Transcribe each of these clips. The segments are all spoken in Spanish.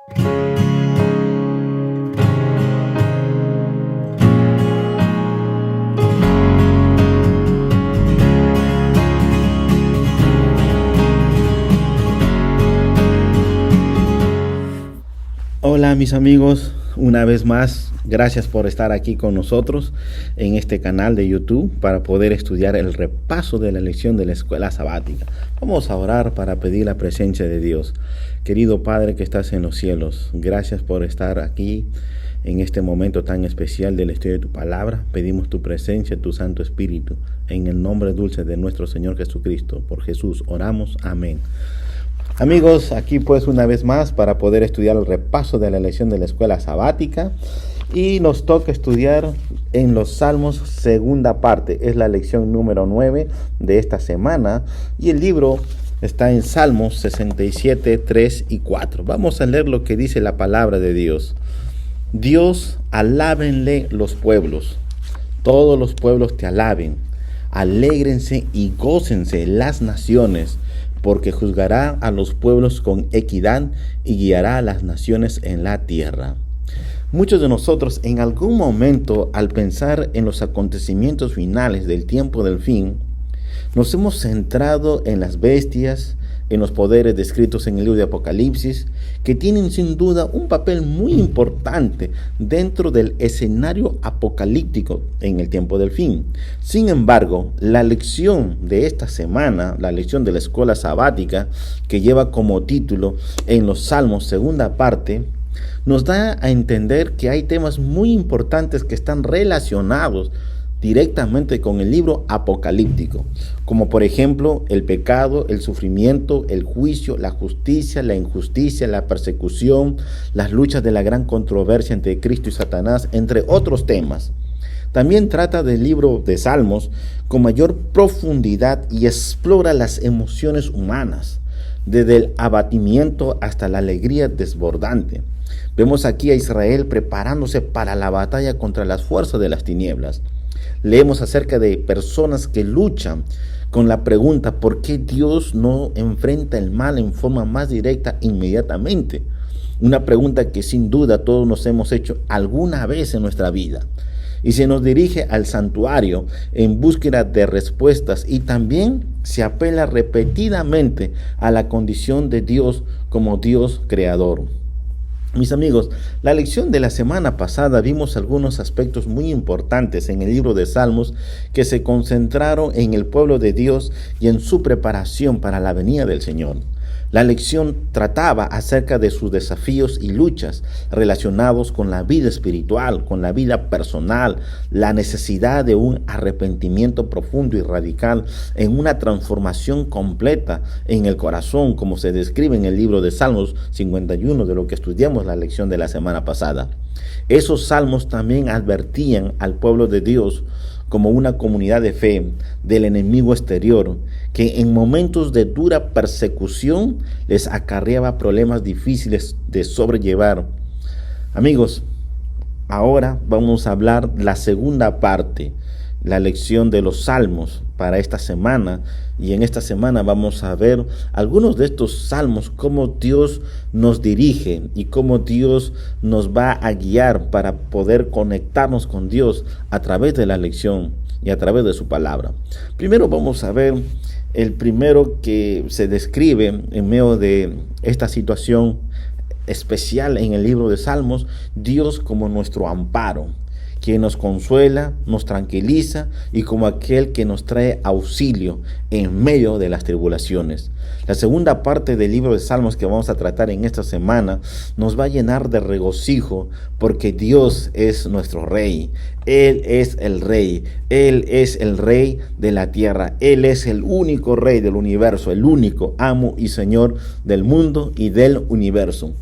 Hola mis amigos, una vez más, gracias por estar aquí con nosotros en este canal de YouTube para poder estudiar el repaso de la lección de la escuela sabática. Vamos a orar para pedir la presencia de Dios. Querido Padre que estás en los cielos, gracias por estar aquí en este momento tan especial del estudio de tu palabra. Pedimos tu presencia, tu Santo Espíritu, en el nombre dulce de nuestro Señor Jesucristo. Por Jesús oramos, amén. Amigos, aquí pues una vez más para poder estudiar el repaso de la lección de la escuela sabática, y nos toca estudiar en los Salmos segunda parte. Es la lección número 9 de esta semana y el libro está en Salmos 67, 3 y 4. Vamos a leer lo que dice la palabra de Dios. Dios, alábenle los pueblos, todos los pueblos te alaben, alégrense y gócense las naciones, porque juzgará a los pueblos con equidad y guiará a las naciones en la tierra. Muchos de nosotros en algún momento, al pensar en los acontecimientos finales del tiempo del fin, nos hemos centrado en las bestias, en los poderes descritos en el libro de Apocalipsis, que tienen sin duda un papel muy importante dentro del escenario apocalíptico en el tiempo del fin. Sin embargo, la lección de esta semana, la lección de la escuela sabática, que lleva como título en los Salmos segunda parte, nos da a entender que hay temas muy importantes que están relacionados directamente con el libro apocalíptico, como por ejemplo el pecado, el sufrimiento, el juicio, la justicia, la injusticia, la persecución, las luchas de la gran controversia entre Cristo y Satanás, entre otros temas. También trata del libro de Salmos con mayor profundidad y explora las emociones humanas, desde el abatimiento hasta la alegría desbordante. Vemos aquí a Israel preparándose para la batalla contra las fuerzas de las tinieblas. Leemos acerca de personas que luchan con la pregunta: ¿por qué Dios no enfrenta el mal en forma más directa inmediatamente? Una pregunta que sin duda todos nos hemos hecho alguna vez en nuestra vida. Y se nos dirige al santuario en búsqueda de respuestas, y también se apela repetidamente a la condición de Dios como Dios creador. Mis amigos, la lección de la semana pasada vimos algunos aspectos muy importantes en el libro de Salmos que se concentraron en el pueblo de Dios y en su preparación para la venida del Señor. La lección trataba acerca de sus desafíos y luchas relacionados con la vida espiritual, con la vida personal, la necesidad de un arrepentimiento profundo y radical en una transformación completa en el corazón, como se describe en el libro de Salmos 51, de lo que estudiamos la lección de la semana pasada. Esos salmos también advertían al pueblo de Dios como una comunidad de fe del enemigo exterior, que en momentos de dura persecución les acarreaba problemas difíciles de sobrellevar. Amigos, ahora vamos a hablar la segunda parte, la lección de los salmos para esta semana, y en esta semana vamos a ver algunos de estos salmos, cómo Dios nos dirige y cómo Dios nos va a guiar para poder conectarnos con Dios a través de la lección y a través de su palabra. Primero vamos a ver el primero que se describe en medio de esta situación especial en el libro de Salmos: Dios como nuestro amparo, quien nos consuela, nos tranquiliza y como aquel que nos trae auxilio en medio de las tribulaciones. La segunda parte del libro de Salmos que vamos a tratar en esta semana nos va a llenar de regocijo, porque Dios es nuestro Rey. Él es el Rey. Él es el Rey de la tierra. Él es el único Rey del universo, el único amo y Señor del mundo y del universo.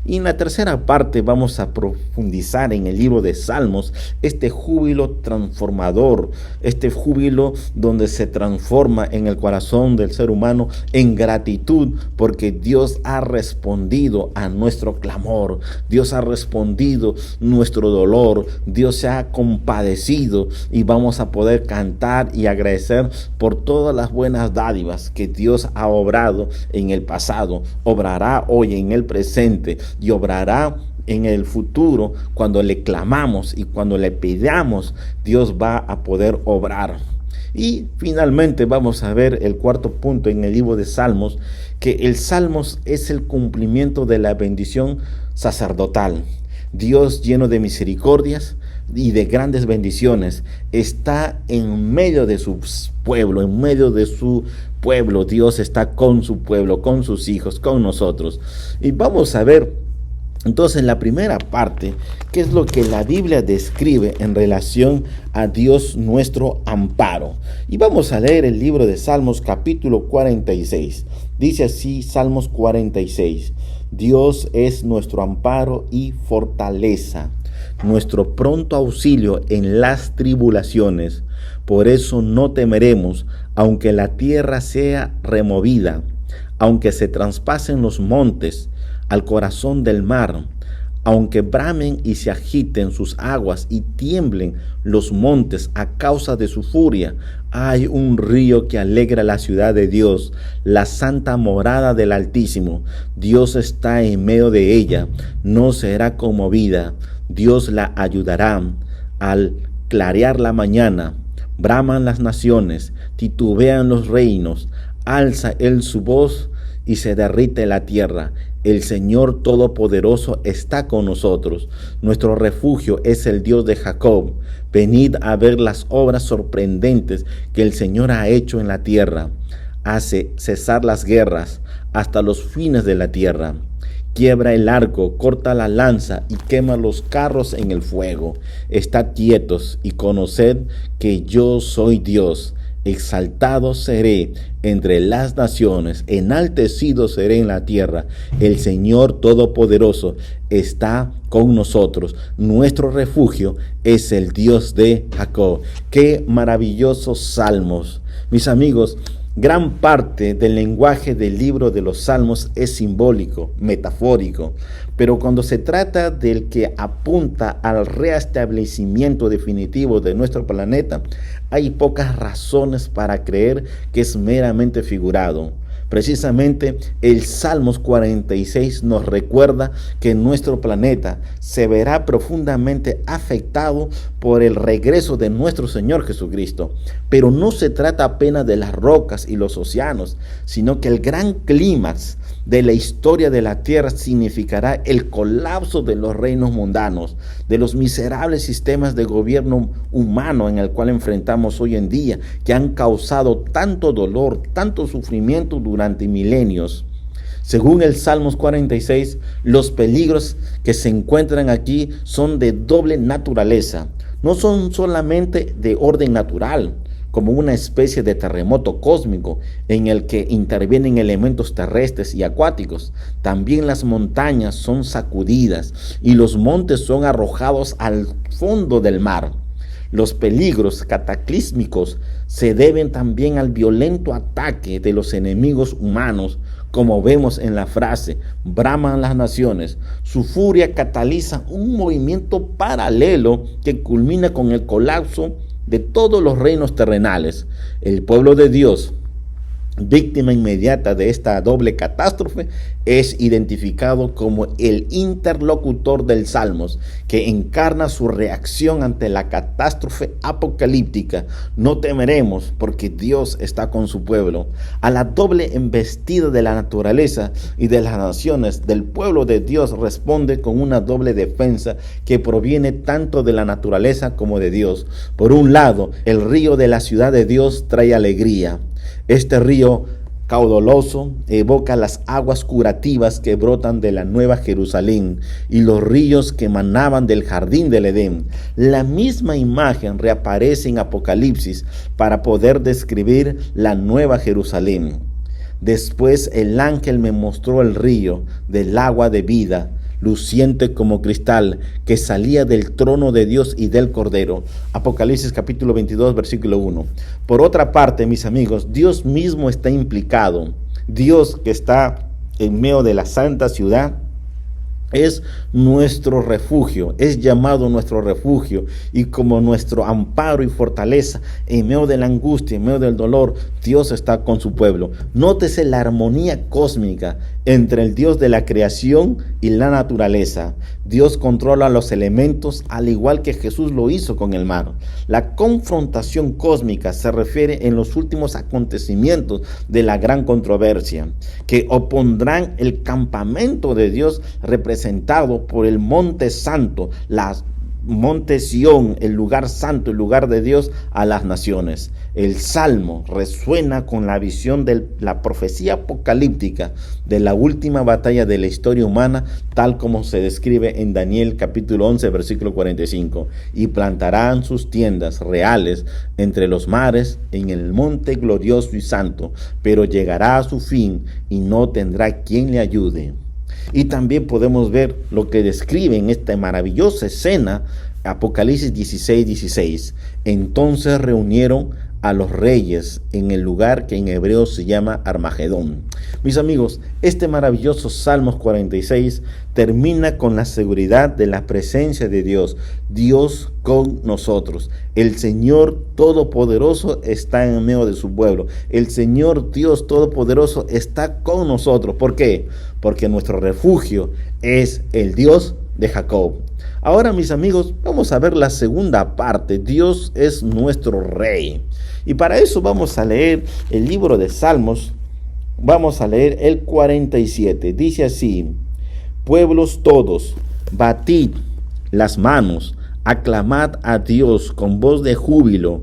Y en la tercera parte vamos a profundizar en el libro de Salmos este júbilo transformador, este júbilo donde se transforma en el corazón del ser humano en gratitud, porque Dios ha respondido a nuestro clamor, Dios ha respondido nuestro dolor, Dios se ha compadecido, y vamos a poder cantar y agradecer por todas las buenas dádivas que Dios ha obrado en el pasado, obrará hoy en el presente, y obrará en el futuro. Cuando le clamamos y cuando le pidamos, Dios va a poder obrar. Y finalmente vamos a ver el cuarto punto en el libro de Salmos, que el Salmos es el cumplimiento de la bendición sacerdotal. Dios, lleno de misericordias y de grandes bendiciones, está en medio de su pueblo, en medio de su pueblo. Dios está con su pueblo, con sus hijos, con nosotros. Y vamos a ver entonces, en la primera parte, ¿qué es lo que la Biblia describe en relación a Dios nuestro amparo? Y vamos a leer el libro de Salmos capítulo 46. Dice así Salmos 46. Dios es nuestro amparo y fortaleza, nuestro pronto auxilio en las tribulaciones. Por eso no temeremos, aunque la tierra sea removida, aunque se traspasen los montes al corazón del mar, aunque bramen y se agiten sus aguas y tiemblen los montes a causa de su furia. Hay un río que alegra la ciudad de Dios, la santa morada del Altísimo. Dios está en medio de ella, no será conmovida. Dios la ayudará. Al clarear la mañana, braman las naciones, titubean los reinos, alza él su voz y se derrite la tierra. El Señor Todopoderoso está con nosotros. Nuestro refugio es el Dios de Jacob. Venid a ver las obras sorprendentes que el Señor ha hecho en la tierra. Hace cesar las guerras hasta los fines de la tierra. Quiebra el arco, corta la lanza y quema los carros en el fuego. Estad quietos y conoced que yo soy Dios. Exaltado seré entre las naciones, enaltecido seré en la tierra. El Señor Todopoderoso está con nosotros. Nuestro refugio es el Dios de Jacob. Qué maravillosos salmos. Mis amigos, gran parte del lenguaje del libro de los Salmos es simbólico, metafórico, pero cuando se trata del que apunta al restablecimiento definitivo de nuestro planeta, hay pocas razones para creer que es meramente figurado. Precisamente el Salmos 46 nos recuerda que nuestro planeta se verá profundamente afectado por el regreso de nuestro Señor Jesucristo. Pero no se trata apenas de las rocas y los océanos, sino que el gran clímax de la historia de la tierra significará el colapso de los reinos mundanos, de los miserables sistemas de gobierno humano en el cual enfrentamos hoy en día, que han causado tanto dolor, tanto sufrimiento durante milenios. Según el Salmos 46, los peligros que se encuentran aquí son de doble naturaleza. No son solamente de orden natural, como una especie de terremoto cósmico en el que intervienen elementos terrestres y acuáticos. También las montañas son sacudidas y los montes son arrojados al fondo del mar. Los peligros cataclísmicos se deben también al violento ataque de los enemigos humanos, como vemos en la frase, braman las naciones. Su furia cataliza un movimiento paralelo que culmina con el colapso de todos los reinos terrenales. El pueblo de Dios, víctima inmediata de esta doble catástrofe, es identificado como el interlocutor del Salmos, que encarna su reacción ante la catástrofe apocalíptica. No temeremos porque Dios está con su pueblo. A la doble embestida de la naturaleza y de las naciones, del pueblo de Dios responde con una doble defensa que proviene tanto de la naturaleza como de Dios. Por un lado, el río de la ciudad de Dios trae alegría. Este río caudaloso evoca las aguas curativas que brotan de la Nueva Jerusalén y los ríos que emanaban del jardín del Edén. La misma imagen reaparece en Apocalipsis para poder describir la Nueva Jerusalén. Después el ángel me mostró el río del agua de vida, luciente como cristal, que salía del trono de Dios y del Cordero. Apocalipsis capítulo 22, versículo 1. Por otra parte, mis amigos, Dios mismo está implicado. Dios, que está en medio de la santa ciudad, Es nuestro refugio, es llamado nuestro refugio y como nuestro amparo y fortaleza en medio de la angustia, en medio del dolor. Dios está con su pueblo. Nótese la armonía cósmica entre el Dios de la creación y la naturaleza. Dios controla los elementos al igual que Jesús lo hizo con el mar. La confrontación cósmica se refiere en los últimos acontecimientos de la gran controversia, que opondrán el campamento de Dios representado por el monte santo, monte Sión, el lugar santo, el lugar de Dios, a las naciones. El Salmo resuena con la visión de la profecía apocalíptica de la última batalla de la historia humana, tal como se describe en Daniel capítulo 11, versículo 45. Y plantarán sus tiendas reales entre los mares, en el monte glorioso y santo, pero llegará a su fin y no tendrá quien le ayude. Y también podemos ver lo que describe en esta maravillosa escena, Apocalipsis 16:16. Entonces reunieron a los reyes en el lugar que en hebreo se llama Armagedón. Mis amigos, este maravilloso Salmos 46 termina con la seguridad de la presencia de Dios, Dios con nosotros. El Señor Todopoderoso está en medio de su pueblo. El Señor Dios Todopoderoso está con nosotros. ¿Por qué? Porque nuestro refugio es el Dios de Jacob. Ahora, mis amigos, vamos a ver la segunda parte. Dios es nuestro Rey. Y para eso vamos a leer el libro de Salmos. Vamos a leer el 47. Dice así: pueblos todos, batid las manos, aclamad a Dios con voz de júbilo.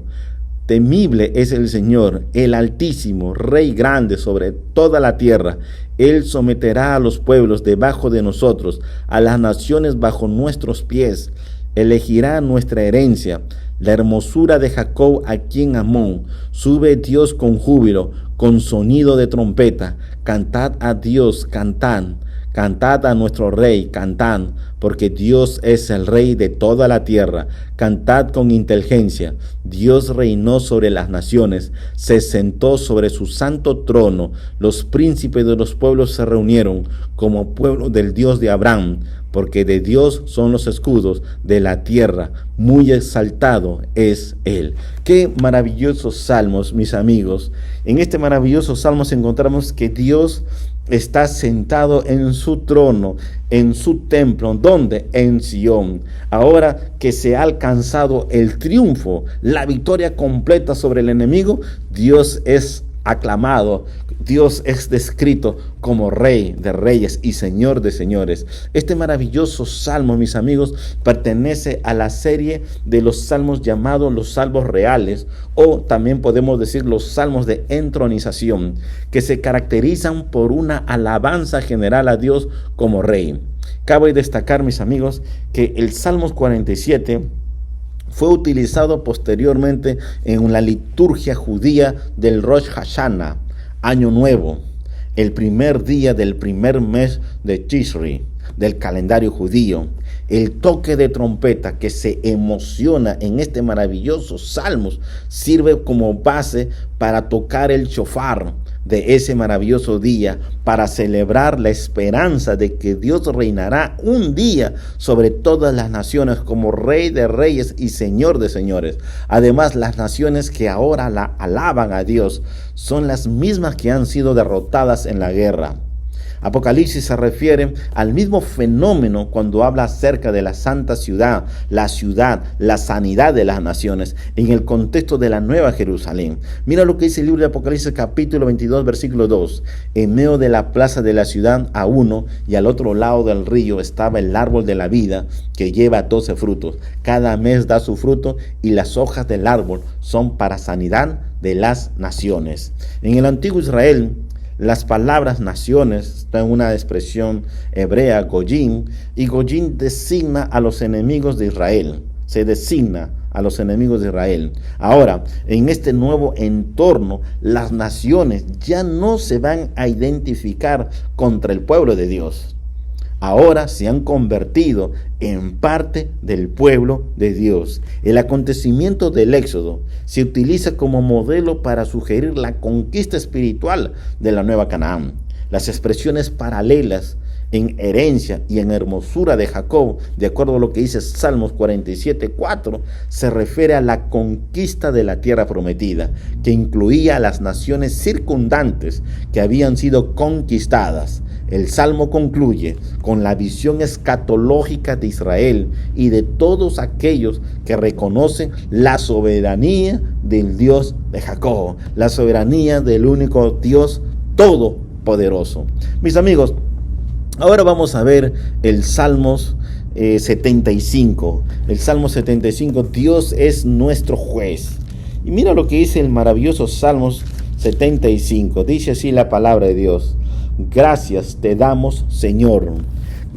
Temible es el Señor, el Altísimo, Rey grande sobre toda la tierra. Él someterá a los pueblos debajo de nosotros, a las naciones bajo nuestros pies. Elegirá nuestra herencia, la hermosura de Jacob aquí en Amón. Sube Dios con júbilo, con sonido de trompeta. Cantad a Dios, cantad. Cantad a nuestro Rey, cantad, porque Dios es el Rey de toda la tierra. Cantad con inteligencia. Dios reinó sobre las naciones, se sentó sobre su santo trono. Los príncipes de los pueblos se reunieron como pueblo del Dios de Abraham, porque de Dios son los escudos de la tierra. Muy exaltado es Él. Qué maravillosos salmos, mis amigos. En este maravilloso salmos encontramos que Dios está sentado en su trono, en su templo. ¿Dónde? En Sión. Ahora que se ha alcanzado el triunfo, la victoria completa sobre el enemigo, Dios es aclamado, Dios es descrito como Rey de reyes y Señor de señores. Este maravilloso salmo, mis amigos, pertenece a la serie de los salmos llamados los salmos reales, o también podemos decir los salmos de entronización, que se caracterizan por una alabanza general a Dios como Rey. Cabe destacar, mis amigos, que el Salmos 47 fue utilizado posteriormente en la liturgia judía del Rosh Hashanah, Año Nuevo, el primer día del primer mes de Tishri, del calendario judío. El toque de trompeta que se emociona en este maravilloso salmos sirve como base para tocar el shofar de ese maravilloso día, para celebrar la esperanza de que Dios reinará un día sobre todas las naciones como Rey de reyes y Señor de señores. Además, las naciones que ahora la alaban a Dios son las mismas que han sido derrotadas en la guerra. Apocalipsis se refiere al mismo fenómeno cuando habla acerca de la santa ciudad, la sanidad de las naciones, en el contexto de la Nueva Jerusalén. Mira lo que dice el libro de Apocalipsis capítulo 22, versículo 2. En medio de la plaza de la ciudad, a uno y al otro lado del río, estaba el árbol de la vida, que lleva 12 frutos. Cada mes da su fruto, y las hojas del árbol son para sanidad de las naciones. En el antiguo Israel, las palabras naciones están en una expresión hebrea, goyim, y goyim designa a los enemigos de Israel. Se designa a los enemigos de Israel. Ahora, en este nuevo entorno, las naciones ya no se van a identificar contra el pueblo de Dios. Ahora se han convertido en parte del pueblo de Dios. El acontecimiento del Éxodo se utiliza como modelo para sugerir la conquista espiritual de la Nueva Canaán. Las expresiones paralelas en herencia y en hermosura de Jacob, de acuerdo a lo que dice Salmos 47:4, se refiere a la conquista de la tierra prometida, que incluía a las naciones circundantes que habían sido conquistadas. El Salmo concluye con la visión escatológica de Israel y de todos aquellos que reconocen la soberanía del Dios de Jacob, la soberanía del único Dios todopoderoso. Mis amigos, ahora vamos a ver el Salmos 75. El Salmo 75, Dios es nuestro juez. Y mira lo que dice el maravilloso Salmos 75. Dice así la palabra de Dios. Gracias te damos, Señor.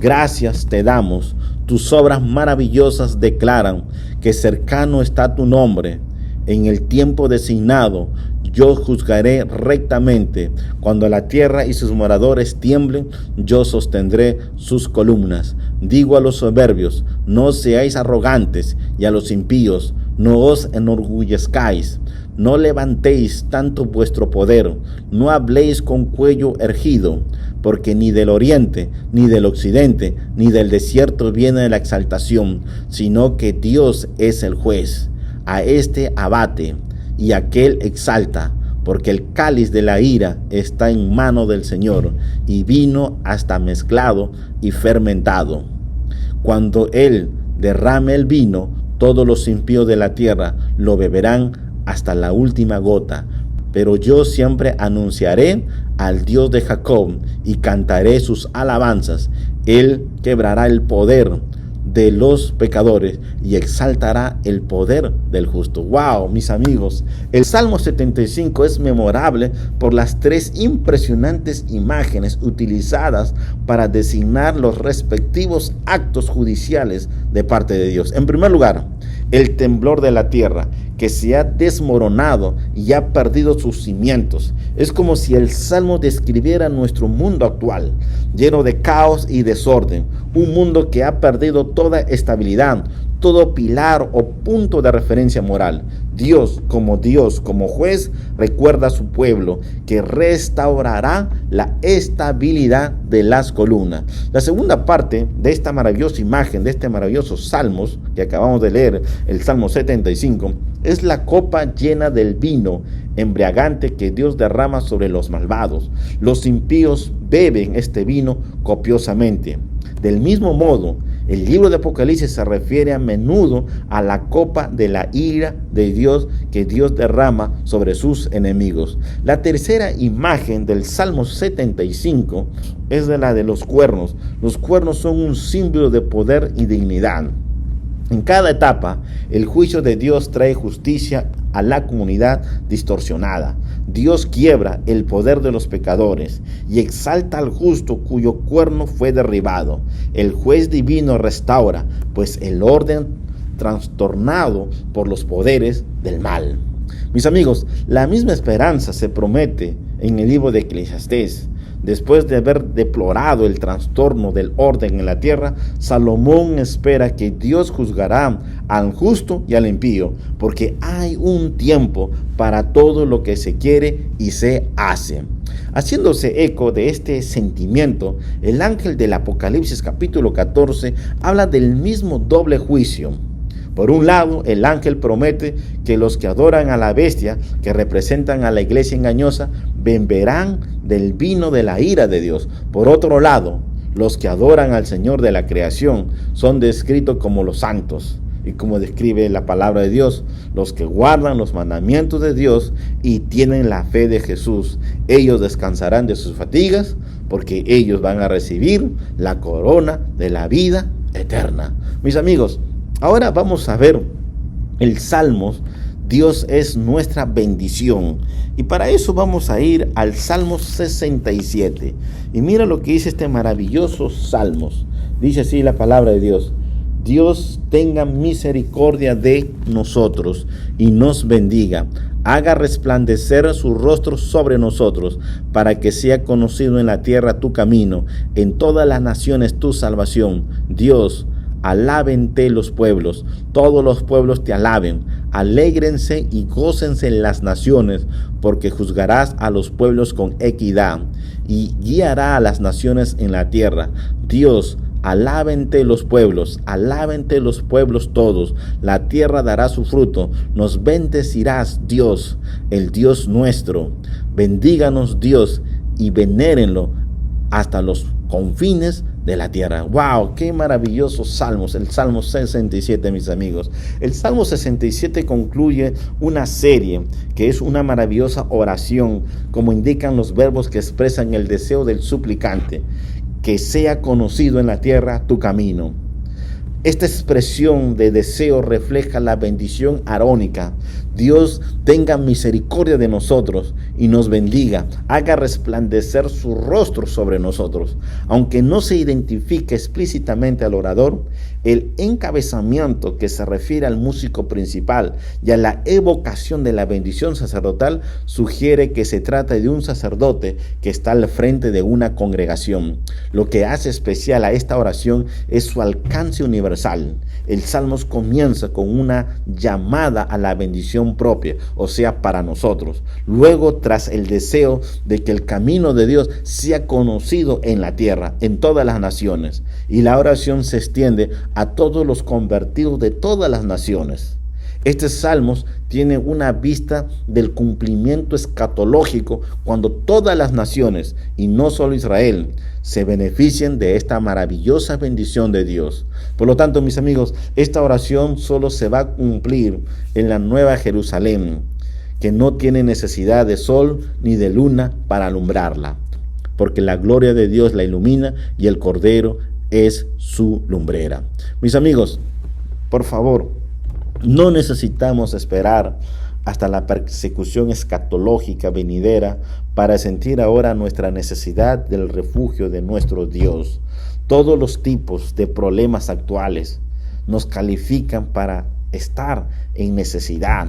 Gracias te damos. Tus obras maravillosas declaran que cercano está tu nombre. En el tiempo designado yo juzgaré rectamente. Cuando la tierra y sus moradores tiemblen, yo sostendré sus columnas. Digo a los soberbios, no seáis arrogantes, y a los impíos, no os enorgullezcáis. No levantéis tanto vuestro poder, no habléis con cuello erguido, porque ni del oriente, ni del occidente, ni del desierto viene la exaltación, sino que Dios es el juez. A este abate y aquel exalta, porque el cáliz de la ira está en mano del Señor, y vino hasta mezclado y fermentado. Cuando Él derrame el vino, todos los impíos de la tierra lo beberán hasta la última gota. Pero yo siempre anunciaré al Dios de Jacob y cantaré sus alabanzas. Él quebrará el poder de los pecadores y exaltará el poder del justo. Wow, mis amigos, el Salmo 75 es memorable por las tres impresionantes imágenes utilizadas para designar los respectivos actos judiciales de parte de Dios. En primer lugar, el temblor de la tierra, que se ha desmoronado y ha perdido sus cimientos. Es como si el Salmo describiera nuestro mundo actual, lleno de caos y desorden, un mundo que ha perdido toda estabilidad, todo pilar o punto de referencia moral. Dios, como juez, recuerda a su pueblo que restaurará la estabilidad de las columnas. La segunda parte de esta maravillosa imagen, de este maravilloso Salmos que acabamos de leer, el Salmo 75, es la copa llena del vino embriagante que Dios derrama sobre los malvados. Los impíos beben este vino copiosamente. Del mismo modo, el libro de Apocalipsis se refiere a menudo a la copa de la ira de Dios que Dios derrama sobre sus enemigos. La tercera imagen del Salmo 75 es de la de los cuernos. Los cuernos son un símbolo de poder y dignidad. En cada etapa, el juicio de Dios trae justicia a la comunidad distorsionada. Dios quiebra el poder de los pecadores y exalta al justo cuyo cuerno fue derribado. El juez divino restaura, pues el orden trastornado por los poderes del mal. Mis amigos, la misma esperanza se promete en el libro de Eclesiastés. Después de haber deplorado el trastorno del orden en la tierra, Salomón espera que Dios juzgará al justo y al impío, porque hay un tiempo para todo lo que se quiere y se hace. Haciéndose eco de este sentimiento, el ángel del Apocalipsis capítulo 14 habla del mismo doble juicio. Por un lado, el ángel promete que los que adoran a la bestia, que representan a la iglesia engañosa, beberán del vino de la ira de Dios. Por otro lado, los que adoran al Señor de la creación son descritos como los santos. Y como describe la palabra de Dios, los que guardan los mandamientos de Dios y tienen la fe de Jesús, ellos descansarán de sus fatigas, porque ellos van a recibir la corona de la vida eterna. Mis amigos, ahora vamos a ver el Salmos. Dios es nuestra bendición. Y para eso vamos a ir al Salmo 67. Y mira lo que dice este maravilloso Salmos. Dice así la palabra de Dios. Dios tenga misericordia de nosotros y nos bendiga. Haga resplandecer su rostro sobre nosotros, para que sea conocido en la tierra tu camino, en todas las naciones tu salvación. Dios, alábente los pueblos, todos los pueblos te alaben. Alégrense y gócense las naciones, porque juzgarás a los pueblos con equidad y guiará a las naciones en la tierra. Dios, alábente los pueblos todos. La tierra dará su fruto. Nos bendecirás, Dios, el Dios nuestro. Bendíganos, Dios, y venérenlo hasta los confines de la tierra. ¡Wow! ¡Qué maravillosos salmos! El Salmo 67, mis amigos. El Salmo 67 concluye una serie que es una maravillosa oración, como indican los verbos que expresan el deseo del suplicante: que sea conocido en la tierra tu camino. Esta expresión de deseo refleja la bendición arónica. Dios tenga misericordia de nosotros y nos bendiga, haga resplandecer su rostro sobre nosotros. Aunque no se identifique explícitamente al orador, el encabezamiento que se refiere al músico principal y a la evocación de la bendición sacerdotal sugiere que se trata de un sacerdote que está al frente de una congregación. Lo que hace especial a esta oración es su alcance universal. El Salmos comienza con una llamada a la bendición propia, o sea, para nosotros. Luego, tras el deseo de que el camino de Dios sea conocido en la tierra, en todas las naciones. Y la oración se extiende a todos los convertidos de todas las naciones. Este Salmos tiene una vista del cumplimiento escatológico cuando todas las naciones, y no solo Israel, se beneficien de esta maravillosa bendición de Dios. Por lo tanto, mis amigos, esta oración solo se va a cumplir en la Nueva Jerusalén, que no tiene necesidad de sol ni de luna para alumbrarla, porque la gloria de Dios la ilumina y el Cordero es su lumbrera. Mis amigos, por favor, no necesitamos esperar hasta la persecución escatológica venidera para sentir ahora nuestra necesidad del refugio de nuestro Dios. Todos los tipos de problemas actuales nos califican para estar en necesidad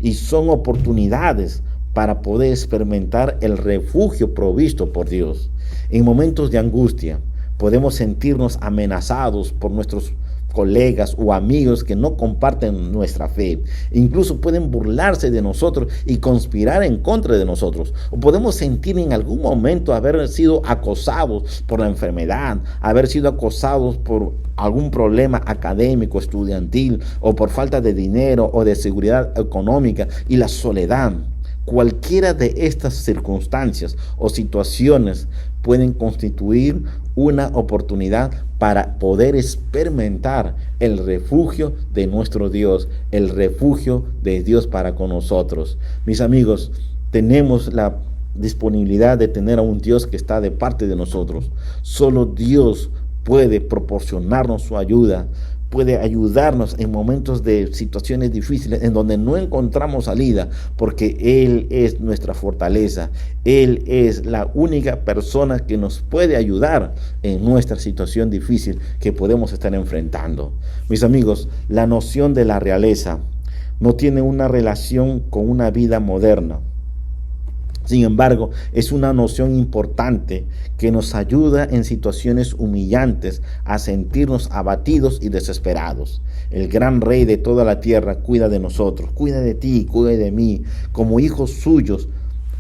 y son oportunidades para poder experimentar el refugio provisto por Dios. En momentos de angustia podemos sentirnos amenazados por nuestros colegas o amigos que no comparten nuestra fe. Incluso pueden burlarse de nosotros y conspirar en contra de nosotros. O podemos sentir en algún momento haber sido acosados por la enfermedad, haber sido acosados por algún problema académico, estudiantil, o por falta de dinero o de seguridad económica y la soledad. Cualquiera de estas circunstancias o situaciones pueden constituir una oportunidad para poder experimentar el refugio de nuestro Dios, el refugio de Dios para con nosotros. Mis amigos, tenemos la disponibilidad de tener a un Dios que está de parte de nosotros. Solo Dios puede proporcionarnos su ayuda, puede ayudarnos en momentos de situaciones difíciles en donde no encontramos salida, porque Él es nuestra fortaleza. Él es la única persona que nos puede ayudar en nuestra situación difícil que podemos estar enfrentando. Mis amigos, la noción de la realeza no tiene una relación con una vida moderna. Sin embargo, es una noción importante que nos ayuda en situaciones humillantes a sentirnos abatidos y desesperados. El gran Rey de toda la tierra cuida de nosotros, cuida de ti, cuida de mí. Como hijos suyos,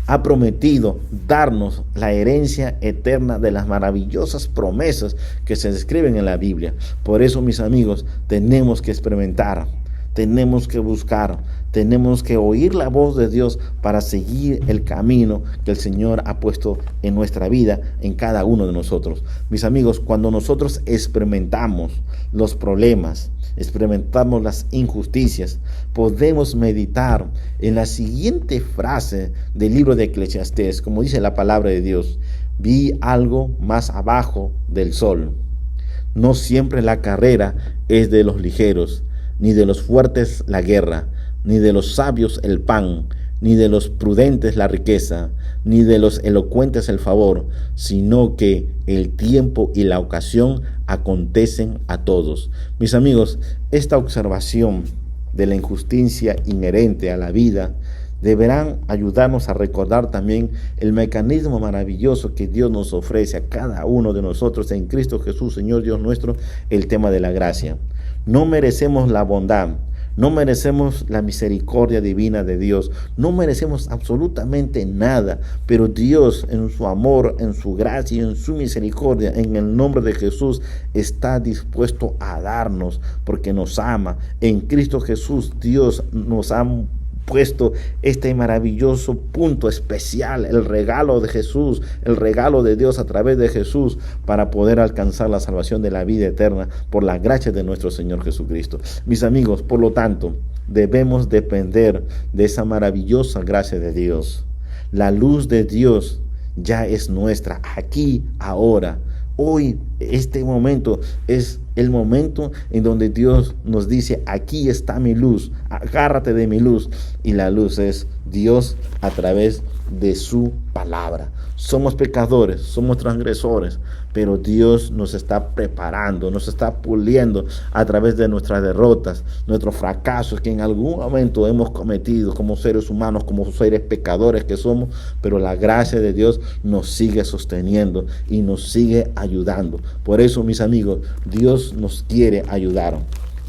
ha prometido darnos la herencia eterna de las maravillosas promesas que se describen en la Biblia. Por eso, mis amigos, tenemos que experimentar, tenemos que buscar, tenemos que oír la voz de Dios para seguir el camino que el Señor ha puesto en nuestra vida, en cada uno de nosotros. Mis amigos, cuando nosotros experimentamos los problemas, experimentamos las injusticias, podemos meditar en la siguiente frase del libro de Eclesiastés, como dice la palabra de Dios: vi algo más abajo del sol. No siempre la carrera es de los ligeros, ni de los fuertes la guerra, ni de los sabios el pan, ni de los prudentes la riqueza, ni de los elocuentes el favor, sino que el tiempo y la ocasión acontecen a todos. Mis amigos, esta observación de la injusticia inherente a la vida deberán ayudarnos a recordar también el mecanismo maravilloso que Dios nos ofrece a cada uno de nosotros en Cristo Jesús, Señor Dios nuestro, el tema de la gracia. No merecemos la bondad, no merecemos la misericordia divina de Dios, no merecemos absolutamente nada, pero Dios en su amor, en su gracia y en su misericordia, en el nombre de Jesús, está dispuesto a darnos porque nos ama. En Cristo Jesús, Dios nos ha puesto este maravilloso punto especial, el regalo de Jesús, el regalo de Dios a través de Jesús, para poder alcanzar la salvación de la vida eterna por la gracia de nuestro Señor Jesucristo. Mis amigos, por lo tanto, debemos depender de esa maravillosa gracia de Dios. La luz de Dios ya es nuestra, aquí, ahora. Hoy, este momento es el momento en donde Dios nos dice: aquí está mi luz, agárrate de mi luz. Y la luz es Dios a través de su palabra. Somos pecadores, somos transgresores, pero Dios nos está preparando, nos está puliendo a través de nuestras derrotas, nuestros fracasos que en algún momento hemos cometido como seres humanos, como seres pecadores que somos, pero la gracia de Dios nos sigue sosteniendo y nos sigue ayudando. Por eso, mis amigos, Dios nos quiere ayudar.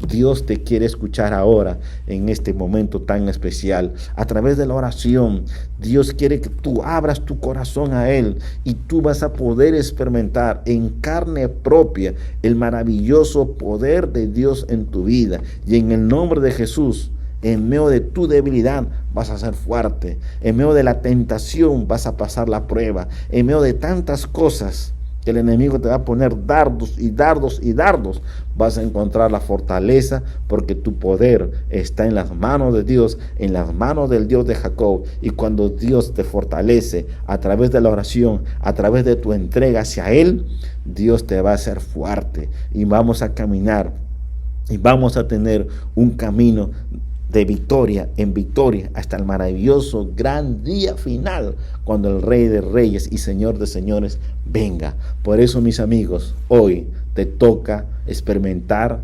Dios te quiere escuchar ahora en este momento tan especial. A través de la oración, Dios quiere que tú abras tu corazón a Él y tú vas a poder experimentar en carne propia el maravilloso poder de Dios en tu vida. Y en el nombre de Jesús, en medio de tu debilidad vas a ser fuerte. En medio de la tentación vas a pasar la prueba. En medio de tantas cosas que el enemigo te va a poner dardos y dardos y dardos, vas a encontrar la fortaleza, porque tu poder está en las manos de Dios, en las manos del Dios de Jacob. Y cuando Dios te fortalece a través de la oración, a través de tu entrega hacia Él, Dios te va a hacer fuerte y vamos a caminar y vamos a tener un camino de victoria en victoria hasta el maravilloso gran día final, cuando el Rey de Reyes y Señor de Señores venga. Por eso, mis amigos, hoy te toca experimentar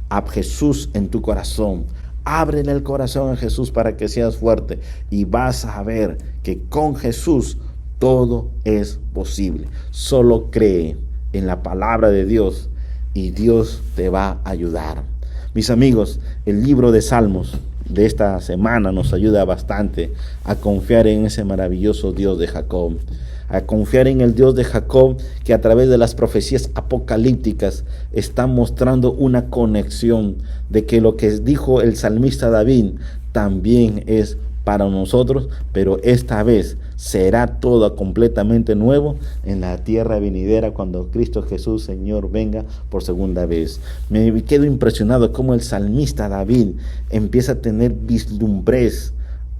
a Jesús en tu corazón. Ábrele el corazón a Jesús para que seas fuerte y vas a ver que con Jesús todo es posible. Solo cree en la palabra de Dios y Dios te va a ayudar. Mis amigos, el libro de Salmos de esta semana nos ayuda bastante a confiar en ese maravilloso Dios de Jacob, a confiar en el Dios de Jacob, que a través de las profecías apocalípticas está mostrando una conexión de que lo que dijo el salmista David también es para nosotros, pero esta vez será todo completamente nuevo en la tierra venidera, cuando Cristo Jesús, Señor, venga por segunda vez. Me quedo impresionado cómo el salmista David empieza a tener vislumbres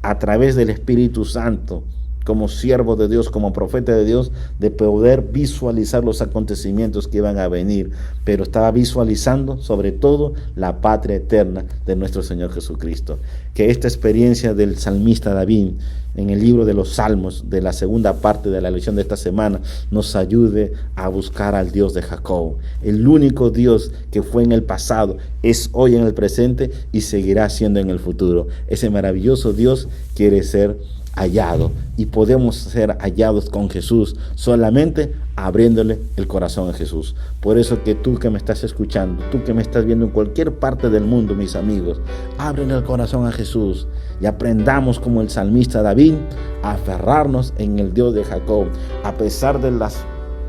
a través del Espíritu Santo, como siervo de Dios, como profeta de Dios, de poder visualizar los acontecimientos que iban a venir, pero estaba visualizando sobre todo la patria eterna de nuestro Señor Jesucristo. Que esta experiencia del salmista David en el libro de los Salmos, de la segunda parte de la lección de esta semana, nos ayude a buscar al Dios de Jacob, el único Dios que fue en el pasado, es hoy en el presente y seguirá siendo en el futuro. Ese maravilloso Dios quiere ser hallado, y podemos ser hallados con Jesús solamente abriéndole el corazón a Jesús. Por eso, que tú que me estás escuchando, tú que me estás viendo en cualquier parte del mundo, mis amigos, ábrele el corazón a Jesús y aprendamos, como el salmista David, a aferrarnos en el Dios de Jacob, a pesar de las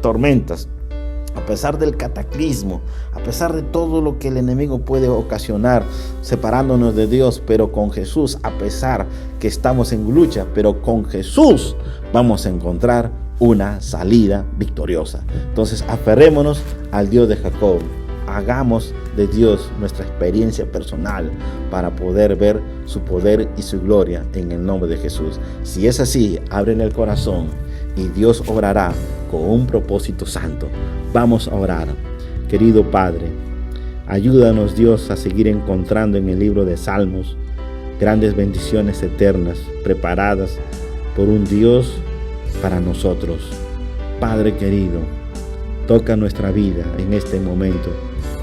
tormentas, a pesar del cataclismo, a pesar de todo lo que el enemigo puede ocasionar separándonos de Dios, pero con Jesús, a pesar que estamos en lucha, pero con Jesús vamos a encontrar una salida victoriosa. Entonces, aferrémonos al Dios de Jacob. Hagamos de Dios nuestra experiencia personal para poder ver su poder y su gloria en el nombre de Jesús. Si es así, ábrele el corazón y Dios obrará con un propósito santo. Vamos a orar. Querido Padre, ayúdanos, Dios, a seguir encontrando en el libro de Salmos grandes bendiciones eternas preparadas por un Dios para nosotros. Padre querido, toca nuestra vida en este momento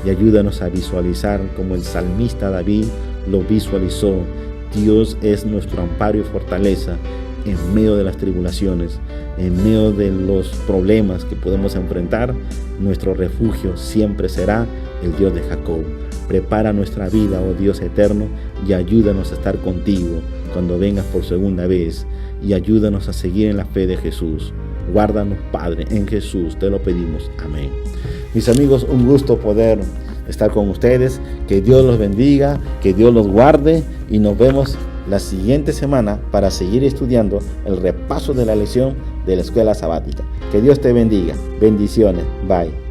y ayúdanos a visualizar como el salmista David lo visualizó. Dios es nuestro amparo y fortaleza en medio de las tribulaciones, en medio de los problemas que podemos enfrentar. Nuestro refugio siempre será el Dios de Jacob. Prepara nuestra vida, oh Dios eterno, y ayúdanos a estar contigo cuando vengas por segunda vez, y ayúdanos a seguir en la fe de Jesús. Guárdanos, Padre, en Jesús, te lo pedimos. Amén. Mis amigos, un gusto poder estar con ustedes. Que Dios los bendiga, que Dios los guarde, y nos vemos la siguiente semana para seguir estudiando el repaso de la lección de la escuela sabática. Que Dios te bendiga. Bendiciones. Bye.